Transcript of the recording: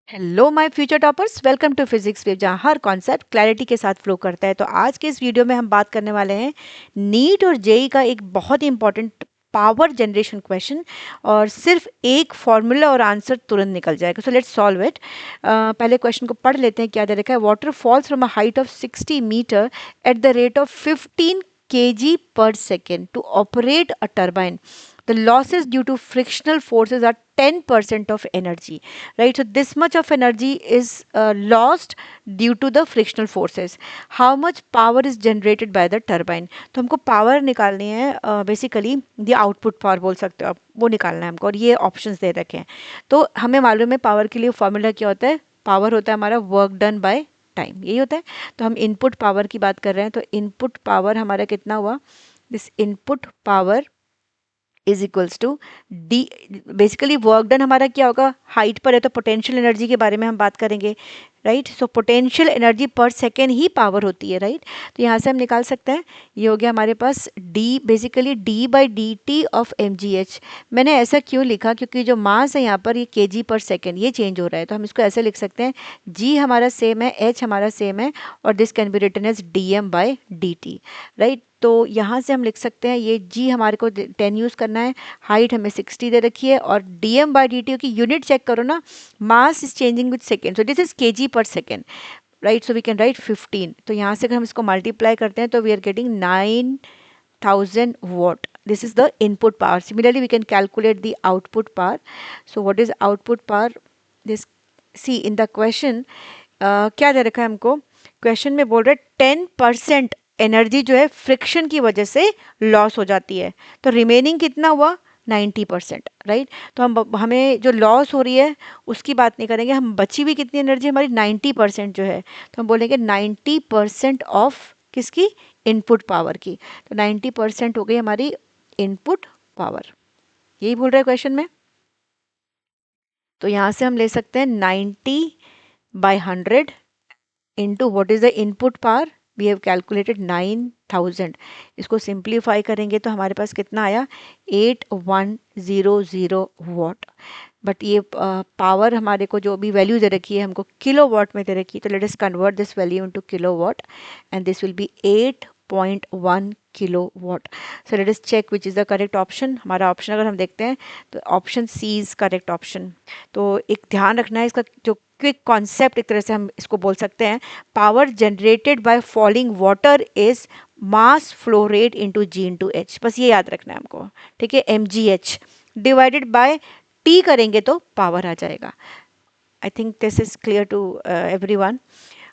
Hello my future toppers, welcome to physics wave, जहाँ हर concept clarity के साथ फ्लो करता है। तो आज के इस वीडियो में हम बात करने वाले हैं नीट और जेई का एक बहुत ही इंपॉर्टेंट पावर जनरेशन क्वेश्चन, और सिर्फ एक फॉर्मूला और आंसर तुरंत निकल जाएगा। So let's solve it. पहले क्वेश्चन को पढ़ लेते हैं। क्या दे रखा है? Water falls from a height of 60 metre at the rate of 15 kg per second to operate a turbine. The losses due to frictional forces are 10% of energy, right? So this much of energy is lost due to the frictional forces. How much power is generated by the turbine? तो हमको power निकालनी है, basically the output power बोल सकते हो आप, वो निकालना है हमको, और ये ऑप्शंस दे रखे हैं। तो हमें मालूम है पावर के लिए फॉर्मूला क्या होता है। पावर होता है हमारा वर्क डन बाय टाइम, यही होता है। तो हम इनपुट पावर की बात कर रहे हैं, तो इनपुट पावर हमारा कितना हुआ? This input power is equals to D. Basically work done हमारा क्या होगा? हाइट पर है तो पोटेंशियल एनर्जी के बारे में हम बात करेंगे, राइट? सो पोटेंशियल एनर्जी पर सेकेंड ही पावर होती है, राइट? तो यहाँ से हम निकाल सकते हैं, ये हो गया हमारे पास D, basically D by D T of M G H. मैंने ऐसा क्यों लिखा? क्योंकि जो मास है यहाँ पर, ये के जी पर सेकेंड, ये चेंज हो रहा है, तो हम इसको ऐसे लिख सकते हैं, जी हमारा सेम है, एच हमारा सेम है, और this can be written as D M by D T, right? तो यहाँ से हम लिख सकते हैं, ये जी हमारे को 10 यूज़ करना है, हाइट हमें 60 दे रखी है, और D M by D T की यूनिट चेक करो ना, mass is changing with second, so this is K G per second, right? So we can write 15। तो यहाँ से अगर हम इसको मल्टीप्लाई करते हैं तो we are getting 9000 watt. This is the input power. Similarly, we can calculate the output power. So what is output power? This, see in the question, क्या दे रखा है हमको? क्वेश्चन में बोल रहे 10% एनर्जी जो है फ्रिक्शन की वजह से लॉस हो जाती है, तो रिमेनिंग कितना हुआ? 90%, राइट? तो हमें जो लॉस हो रही है उसकी बात नहीं करेंगे, हम बची हुई कितनी एनर्जी हमारी 90% जो है, तो हम बोलेंगे 90% ऑफ किसकी? इनपुट पावर की। तो 90% हो गई हमारी इनपुट पावर, यही बोल रहे हैं क्वेश्चन में। तो यहाँ से हम ले सकते हैं 90/100 into what is the input power? We have calculated 9000। इसको सिंप्लीफाई करेंगे तो हमारे पास कितना आया? 8100 वॉट। बट ये पावर हमारे को जो भी वैल्यू दे रखी है हमको किलो वॉट में दे रखी है, तो let us convert this value into kilo watt, and this will be 8.1 kilo watt. So let us check which is the correct option. हमारा ऑप्शन अगर हम देखते हैं तो option C is correct option. तो एक ध्यान रखना है इसका, जो क्विक कॉन्सेप्ट एक तरह से हम इसको बोल सकते हैं, power generated by falling water is mass flow rate into G into H, बस ये याद रखना है हमको, ठीक है? M G H divided by T करेंगे तो पावर आ जाएगा। I think this is clear to everyone.